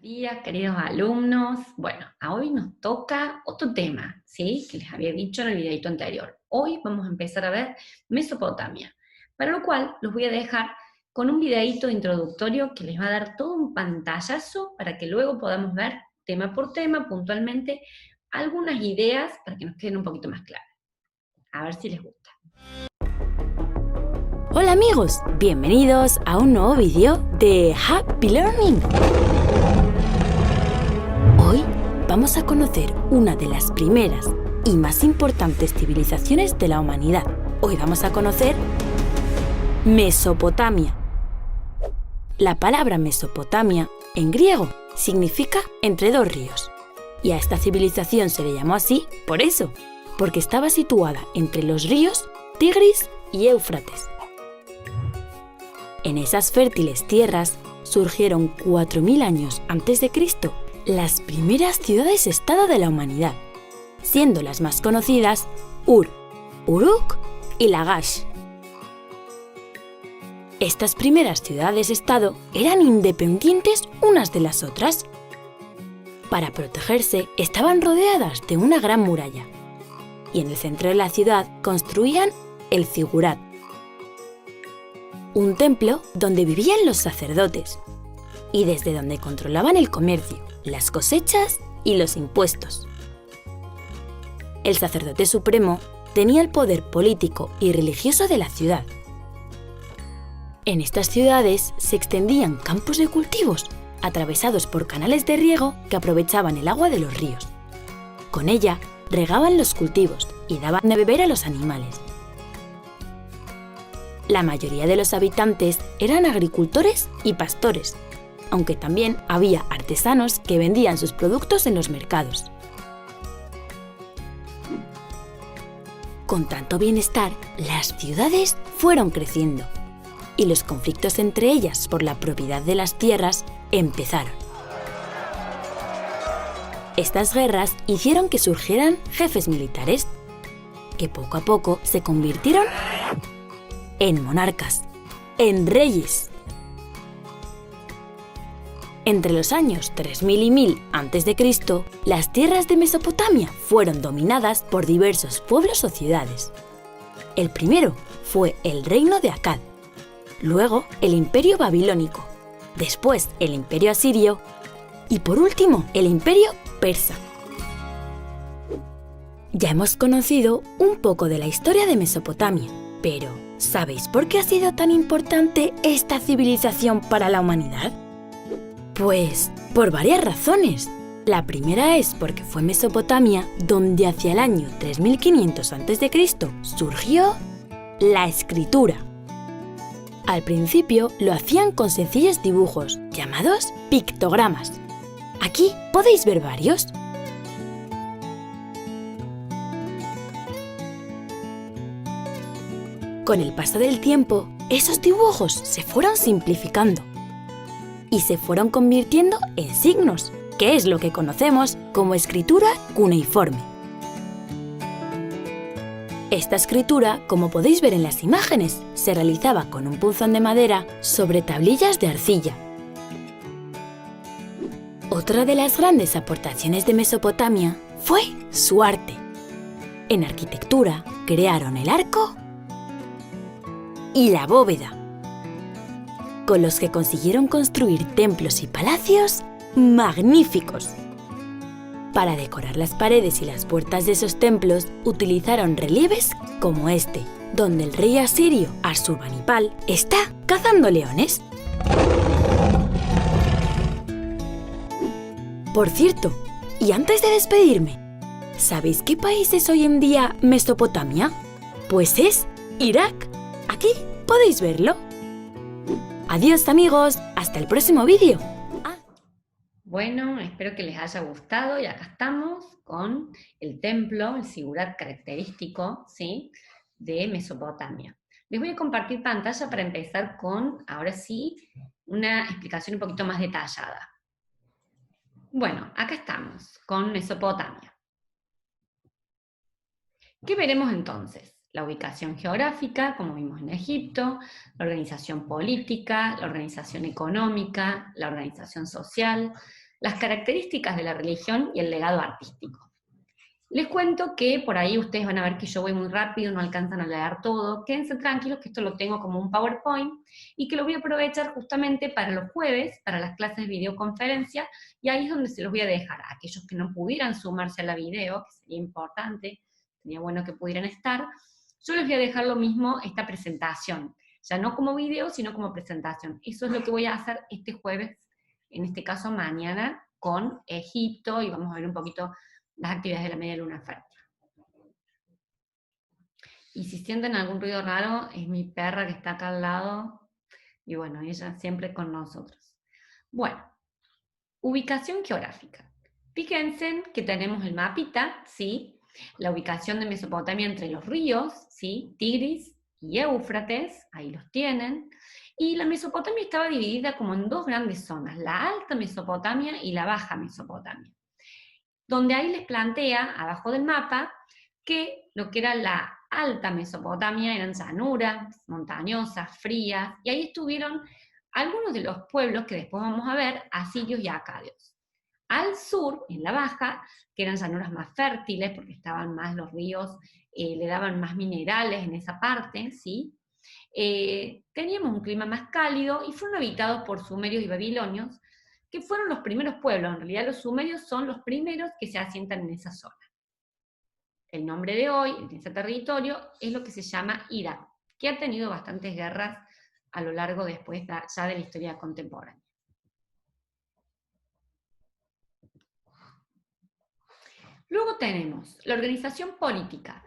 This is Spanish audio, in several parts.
Días, queridos alumnos. Bueno, a hoy nos toca otro tema, ¿sí? Que les había dicho en el videito anterior. Hoy vamos a empezar a ver Mesopotamia, para lo cual los voy a dejar con un videito introductorio que les va a dar todo un pantallazo para que luego podamos ver tema por tema, puntualmente, algunas ideas para que nos queden un poquito más claras. A ver si les gusta. Hola amigos, bienvenidos a un nuevo vídeo de Happy Learning. Hoy vamos a conocer una de las primeras y más importantes civilizaciones de la humanidad. Hoy vamos a conocer Mesopotamia. La palabra Mesopotamia, en griego, significa entre dos ríos. Y a esta civilización se le llamó así por eso, porque estaba situada entre los ríos Tigris y Éufrates. En esas fértiles tierras surgieron 4000 años antes de Cristo las primeras ciudades-estado de la humanidad, siendo las más conocidas Ur, Uruk y Lagash. Estas primeras ciudades-estado eran independientes unas de las otras. Para protegerse estaban rodeadas de una gran muralla, y en el centro de la ciudad construían el Zigurat, un templo donde vivían los sacerdotes y desde donde controlaban el comercio, las cosechas y los impuestos. El sacerdote supremo tenía el poder político y religioso de la ciudad. En estas ciudades se extendían campos de cultivos atravesados por canales de riego que aprovechaban el agua de los ríos. Con ella regaban los cultivos y daban de beber a los animales. La mayoría de los habitantes eran agricultores y pastores, aunque también había artesanos que vendían sus productos en los mercados. Con tanto bienestar, las ciudades fueron creciendo y los conflictos entre ellas por la propiedad de las tierras empezaron. Estas guerras hicieron que surgieran jefes militares, que poco a poco se convirtieron en monarcas, en reyes. Entre los años 3000 y 1000 a.C., las tierras de Mesopotamia fueron dominadas por diversos pueblos o ciudades. El primero fue el reino de Akkad, luego el imperio babilónico, después el imperio asirio y por último el imperio persa. Ya hemos conocido un poco de la historia de Mesopotamia, pero ¿sabéis por qué ha sido tan importante esta civilización para la humanidad? Pues por varias razones. La primera es porque fue Mesopotamia donde hacia el año 3500 a.C. surgió la escritura. Al principio lo hacían con sencillos dibujos llamados pictogramas. Aquí podéis ver varios. Con el paso del tiempo, esos dibujos se fueron simplificando y se fueron convirtiendo en signos, que es lo que conocemos como escritura cuneiforme. Esta escritura, como podéis ver en las imágenes, se realizaba con un punzón de madera sobre tablillas de arcilla. Otra de las grandes aportaciones de Mesopotamia fue su arte. En arquitectura crearon el arco y la bóveda, con los que consiguieron construir templos y palacios magníficos. Para decorar las paredes y las puertas de esos templos utilizaron relieves como este, donde el rey asirio Asurbanipal está cazando leones. Por cierto, y antes de despedirme, ¿sabéis qué país es hoy en día Mesopotamia? Pues es Irak. Aquí podéis verlo. Adiós amigos, hasta el próximo vídeo. Bueno, espero que les haya gustado y acá estamos con el templo, el Zigurat característico, ¿sí?, de Mesopotamia. Les voy a compartir pantalla para empezar con, ahora sí, una explicación un poquito más detallada. Bueno, acá estamos con Mesopotamia. ¿Qué veremos entonces? La ubicación geográfica, como vimos en Egipto, la organización política, la organización económica, la organización social, las características de la religión y el legado artístico. Les cuento que por ahí ustedes van a ver que yo voy muy rápido, no alcanzan a leer todo. Quédense tranquilos que esto lo tengo como un PowerPoint y que lo voy a aprovechar justamente para los jueves, para las clases de videoconferencia, y ahí es donde se los voy a dejar. A aquellos que no pudieran sumarse a la video, que sería importante, sería bueno que pudieran estar, yo les voy a dejar lo mismo esta presentación, ya no como video, sino como presentación. Eso es lo que voy a hacer este jueves, en este caso mañana, con Egipto, y vamos a ver un poquito las actividades de la media luna fértil. Y si sienten algún ruido raro, es mi perra que está acá al lado, y bueno, ella siempre con nosotros. Bueno, ubicación geográfica. Fíjense que tenemos el mapita, ¿sí? La ubicación de Mesopotamia entre los ríos, ¿sí? Tigris y Éufrates, ahí los tienen. Y la Mesopotamia estaba dividida como en dos grandes zonas, la Alta Mesopotamia y la Baja Mesopotamia, donde ahí les plantea, abajo del mapa, que lo que era la Alta Mesopotamia eran llanuras, montañosas, frías, y ahí estuvieron algunos de los pueblos que después vamos a ver, asirios y acadios. Al sur, en la baja, que eran llanuras más fértiles, porque estaban más los ríos, le daban más minerales en esa parte, ¿sí? Teníamos un clima más cálido y fueron habitados por sumerios y babilonios, que fueron los primeros pueblos. En realidad los sumerios son los primeros que se asientan en esa zona. El nombre de hoy, en ese territorio, es lo que se llama Irak, que ha tenido bastantes guerras a lo largo después ya de la historia contemporánea. Luego tenemos la organización política.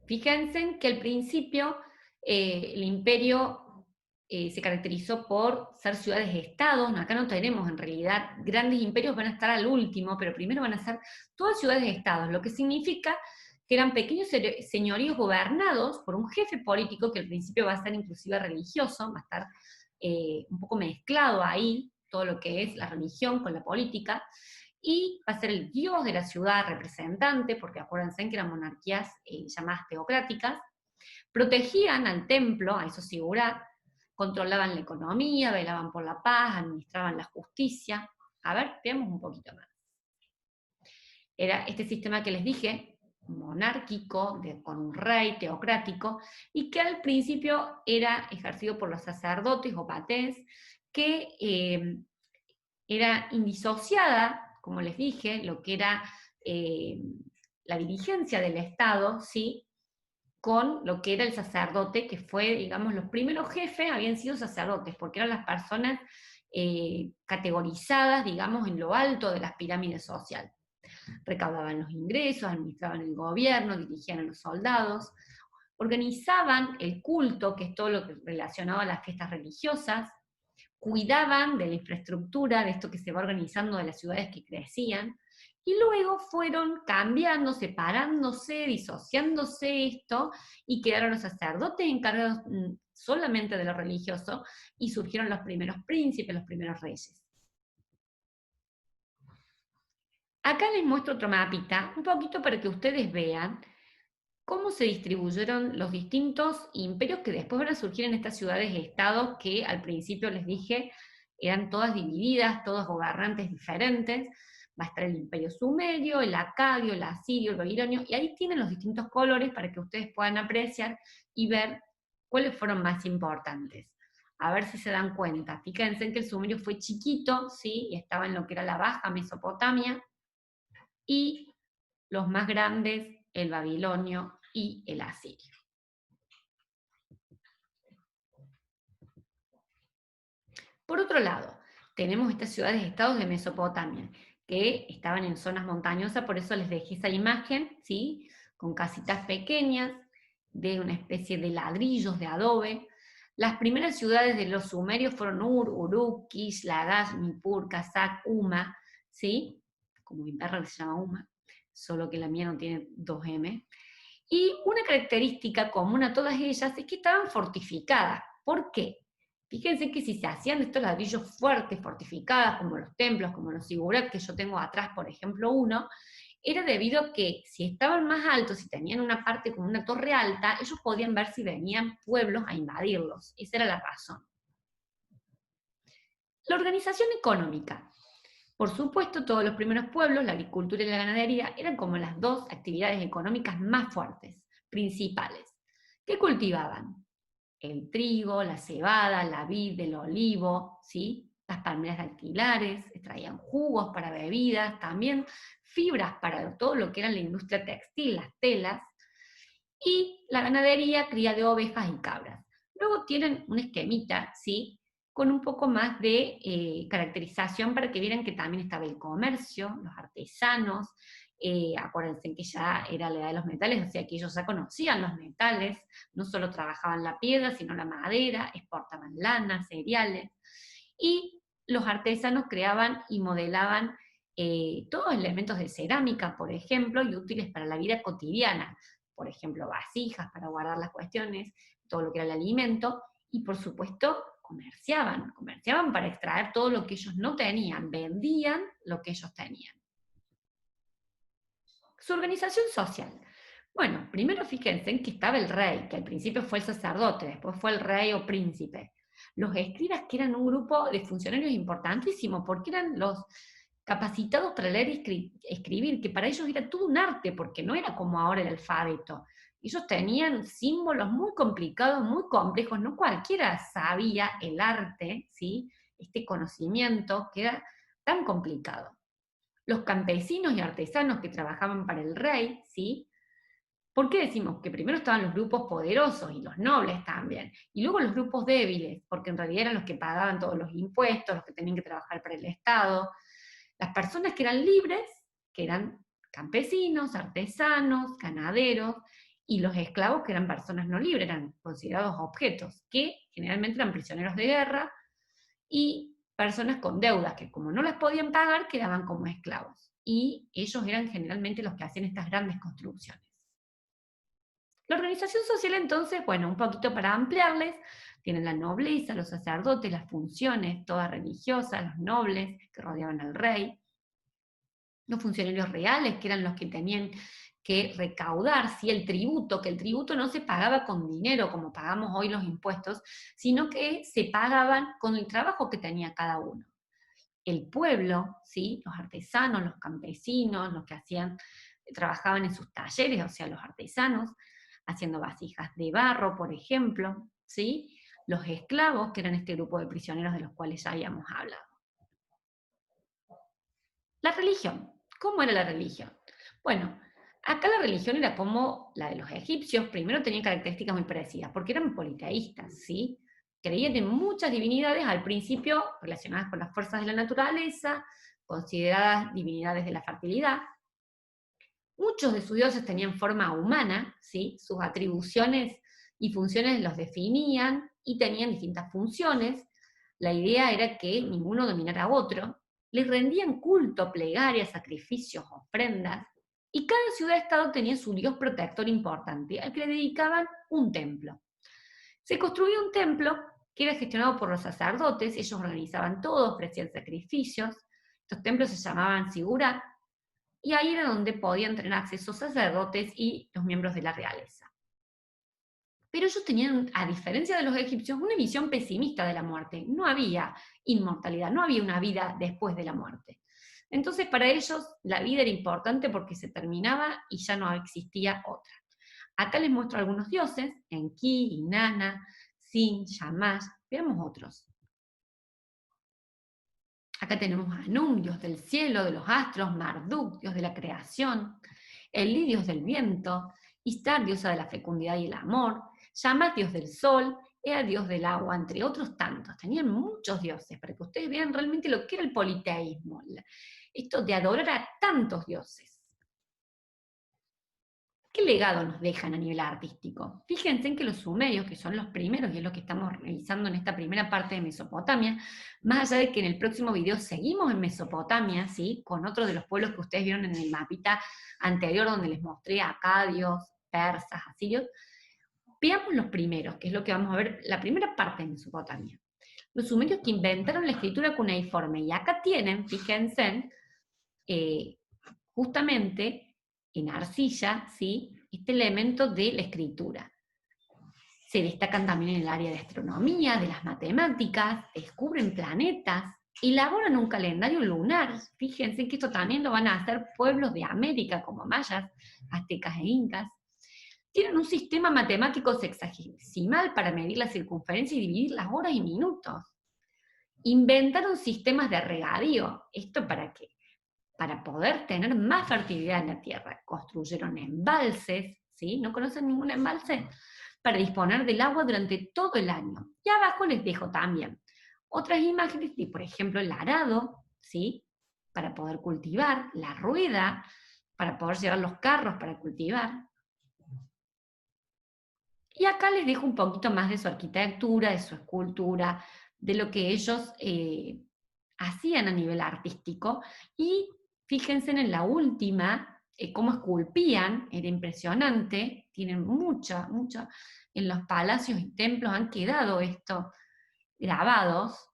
Fíjense que al principio el imperio se caracterizó por ser ciudades-estados. Acá no tenemos en realidad grandes imperios, van a estar al último, pero primero van a ser todas ciudades-estados, lo que significa que eran pequeños señoríos gobernados por un jefe político que al principio va a ser inclusive religioso, va a estar un poco mezclado ahí todo lo que es la religión con la política, y va a ser el dios de la ciudad representante, porque acuérdense que eran monarquías llamadas teocráticas, protegían al templo, a esos sigurat, controlaban la economía, velaban por la paz, administraban la justicia. A ver, veamos un poquito más. Era este sistema que les dije, monárquico, con un rey teocrático, y que al principio era ejercido por los sacerdotes o patés, que era indisociada, como les dije, lo que era la dirigencia del Estado, ¿sí?, con lo que era el sacerdote, que fue, digamos, los primeros jefes habían sido sacerdotes, porque eran las personas categorizadas, digamos, en lo alto de las pirámides sociales. Recaudaban los ingresos, administraban el gobierno, dirigían a los soldados, organizaban el culto, que es todo lo que relacionado a las fiestas religiosas, cuidaban de la infraestructura, de esto que se va organizando de las ciudades que crecían, y luego fueron cambiando, separándose, disociándose esto, y quedaron los sacerdotes encargados solamente de lo religioso, y surgieron los primeros príncipes, los primeros reyes. Acá les muestro otro mapita, un poquito para que ustedes vean cómo se distribuyeron los distintos imperios que después van a surgir en estas ciudades-estados que al principio les dije eran todas divididas, todos gobernantes diferentes. Va a estar el imperio sumerio, el acadio, el asirio, el babilonio, y ahí tienen los distintos colores para que ustedes puedan apreciar y ver cuáles fueron más importantes. A ver si se dan cuenta. Fíjense que el sumerio fue chiquito, ¿sí? Y estaba en lo que era la Baja Mesopotamia, y los más grandes, el babilonio y el asirio. Por otro lado, tenemos estas ciudades-estados de Mesopotamia, que estaban en zonas montañosas, por eso les dejé esa imagen, ¿sí?, con casitas pequeñas, de una especie de ladrillos de adobe. Las primeras ciudades de los sumerios fueron Ur, Uruk, Kish, Lagash, Nippur, Kazak, Uma, ¿sí?, como mi perra se llama Uma, solo que la mía no tiene 2M. Y una característica común a todas ellas es que estaban fortificadas. ¿Por qué? Fíjense que si se hacían estos ladrillos fuertes, fortificadas, como los templos, como los sigurat, que yo tengo atrás, por ejemplo, uno, era debido a que si estaban más altos, si tenían una parte como una torre alta, ellos podían ver si venían pueblos a invadirlos. Esa era la razón. La organización económica. Por supuesto, todos los primeros pueblos, la agricultura y la ganadería, eran como las dos actividades económicas más fuertes, principales. ¿Qué cultivaban? El trigo, la cebada, la vid, el olivo, ¿sí? Las palmeras dactilares, extraían jugos para bebidas, también fibras para todo lo que era la industria textil, las telas, y la ganadería, cría de ovejas y cabras. Luego tienen un esquemita, ¿sí? Con un poco más de caracterización para que vieran que también estaba el comercio, los artesanos, acuérdense que ya era la edad de los metales, o sea que ellos ya conocían los metales, no solo trabajaban la piedra, sino la madera, exportaban lana, cereales, y los artesanos creaban y modelaban todos elementos de cerámica, por ejemplo, y útiles para la vida cotidiana, por ejemplo, vasijas para guardar las cuestiones, todo lo que era el alimento, y por supuesto comerciaban para extraer todo lo que ellos no tenían, vendían lo que ellos tenían. Su organización social. Bueno, primero fíjense en que estaba el rey, que al principio fue el sacerdote, después fue el rey o príncipe. Los escribas, que eran un grupo de funcionarios importantísimo, porque eran los capacitados para leer y escribir, que para ellos era todo un arte, porque no era como ahora el alfabeto. Ellos tenían símbolos muy complicados, muy complejos, no cualquiera sabía el arte, ¿sí? Este conocimiento que era tan complicado. Los campesinos y artesanos que trabajaban para el rey, ¿sí? ¿Por qué decimos que primero estaban los grupos poderosos y los nobles también? Y luego los grupos débiles, porque en realidad eran los que pagaban todos los impuestos, los que tenían que trabajar para el Estado. Las personas que eran libres, que eran campesinos, artesanos, ganaderos, y los esclavos, que eran personas no libres, eran considerados objetos, que generalmente eran prisioneros de guerra, y personas con deudas, que como no las podían pagar, quedaban como esclavos. Y ellos eran generalmente los que hacían estas grandes construcciones. La organización social, entonces, bueno, un poquito para ampliarles, tienen la nobleza, los sacerdotes, las funciones, todas religiosas, los nobles que rodeaban al rey, los funcionarios reales, que eran los que tenían que recaudar, ¿sí? El tributo, que el tributo no se pagaba con dinero como pagamos hoy los impuestos, sino que se pagaban con el trabajo que tenía cada uno. El pueblo, ¿sí? Los artesanos, los campesinos, los que trabajaban en sus talleres, o sea, los artesanos, haciendo vasijas de barro, por ejemplo, ¿sí? Los esclavos, que eran este grupo de prisioneros de los cuales ya habíamos hablado. La religión. ¿Cómo era la religión? Bueno, acá la religión era como la de los egipcios, primero tenían características muy parecidas, porque eran politeístas, ¿sí? Creían en muchas divinidades, al principio relacionadas con las fuerzas de la naturaleza, consideradas divinidades de la fertilidad. Muchos de sus dioses tenían forma humana, ¿sí? Sus atribuciones y funciones los definían y tenían distintas funciones. La idea era que ninguno dominara a otro. Les rendían culto, plegarias, sacrificios, ofrendas, y cada ciudad-estado tenía su dios protector importante, al que le dedicaban un templo. Se construía un templo que era gestionado por los sacerdotes, ellos organizaban todo, ofrecían sacrificios. Estos templos se llamaban sigurat, y ahí era donde podían tener acceso sacerdotes y los miembros de la realeza. Pero ellos tenían, a diferencia de los egipcios, una visión pesimista de la muerte. No había inmortalidad, no había una vida después de la muerte. Entonces para ellos la vida era importante porque se terminaba y ya no existía otra. Acá les muestro algunos dioses: Enki, Inanna, Sin, Shamash. Veamos otros. Acá tenemos a Anum, dios del cielo, de los astros; Marduk, dios de la creación; Enlil, dios del viento; Istar, diosa de la fecundidad y el amor; Shamash, dios del sol; Ea, dios del agua, entre otros tantos. Tenían muchos dioses, para que ustedes vean realmente lo que era el politeísmo, esto de adorar a tantos dioses. ¿Qué legado nos dejan a nivel artístico? Fíjense en que los sumerios, que son los primeros, y es lo que estamos revisando en esta primera parte de Mesopotamia, más allá de que en el próximo video seguimos en Mesopotamia, ¿sí? Con otro de los pueblos que ustedes vieron en el mapita anterior, donde les mostré acadios, persas, asirios, veamos los primeros, que es lo que vamos a ver, la primera parte de Mesopotamia. Los sumerios que inventaron la escritura cuneiforme, y acá tienen, fíjense, justamente en arcilla, ¿sí? Este elemento de la escritura. Se destacan también en el área de astronomía, de las matemáticas, descubren planetas, Y elaboran un calendario lunar. Fíjense que esto también lo van a hacer pueblos de América, como mayas, aztecas e incas. Tienen un sistema matemático sexagesimal para medir la circunferencia y dividir las horas y minutos. Inventaron sistemas de regadío. ¿Esto para qué? Para poder tener más fertilidad en la tierra. Construyeron embalses, ¿sí? ¿No conocen ningún embalse? Para disponer del agua durante todo el año. Y abajo les dejo también otras imágenes de, por ejemplo, el arado, ¿sí? Para poder cultivar, la rueda, para poder llevar los carros para cultivar. Y acá les dejo un poquito más de su arquitectura, de su escultura, de lo que ellos hacían a nivel artístico. Y fíjense en la última, cómo esculpían, era impresionante, tienen mucha, en los palacios y templos han quedado estos grabados.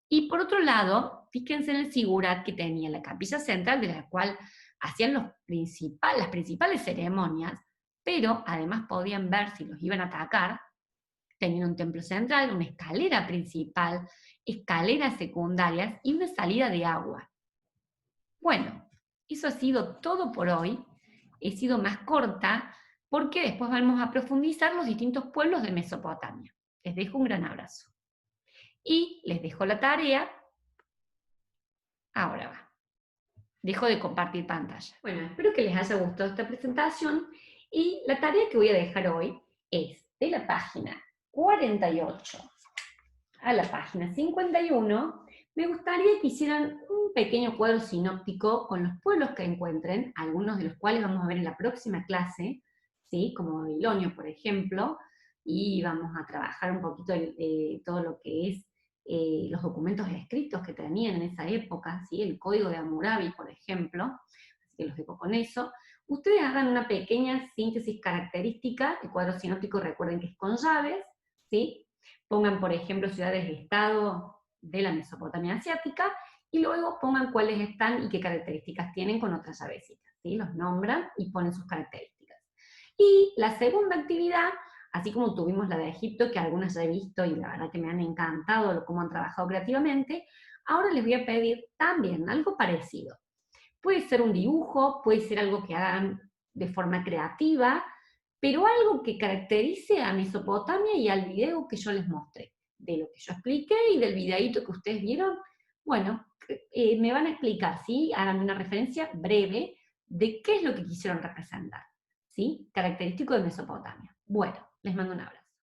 Y por otro lado, fíjense en el sigurat que tenía la capilla central, de la cual hacían las principales ceremonias, pero además podían ver si los iban a atacar. Tenían un templo central, una escalera principal, escaleras secundarias y una salida de agua. Bueno, eso ha sido todo por hoy. He sido más corta porque después vamos a profundizar los distintos pueblos de Mesopotamia. Les dejo un gran abrazo. Y les dejo la tarea. Ahora va. Dejo de compartir pantalla. Bueno, espero que les haya gustado esta presentación y la tarea que voy a dejar hoy es de la página 48 a la página 51. Me gustaría que hicieran un pequeño cuadro sinóptico con los pueblos que encuentren, algunos de los cuales vamos a ver en la próxima clase, ¿sí? Como Babilonio, por ejemplo, y vamos a trabajar un poquito todo lo que es los documentos escritos que tenían en esa época, ¿sí? El código de Hammurabi, por ejemplo, así que los dejo con eso. Ustedes hagan una pequeña síntesis característica. El cuadro sinóptico, recuerden que es con llaves, ¿sí? Pongan, por ejemplo, ciudades-estado de la Mesopotamia asiática, y luego pongan cuáles están y qué características tienen con otras llavecitas, ¿sí? Los nombran y ponen sus características. Y la segunda actividad, así como tuvimos la de Egipto, que algunas ya he visto y la verdad que me han encantado cómo han trabajado creativamente, ahora les voy a pedir también algo parecido. Puede ser un dibujo, puede ser algo que hagan de forma creativa, pero algo que caracterice a Mesopotamia y al video que yo les mostré, de lo que yo expliqué y del videíto que ustedes vieron. Bueno, me van a explicar, ¿sí? Hagan una referencia breve de qué es lo que quisieron representar, ¿sí? Característico de Mesopotamia. Bueno, les mando un abrazo.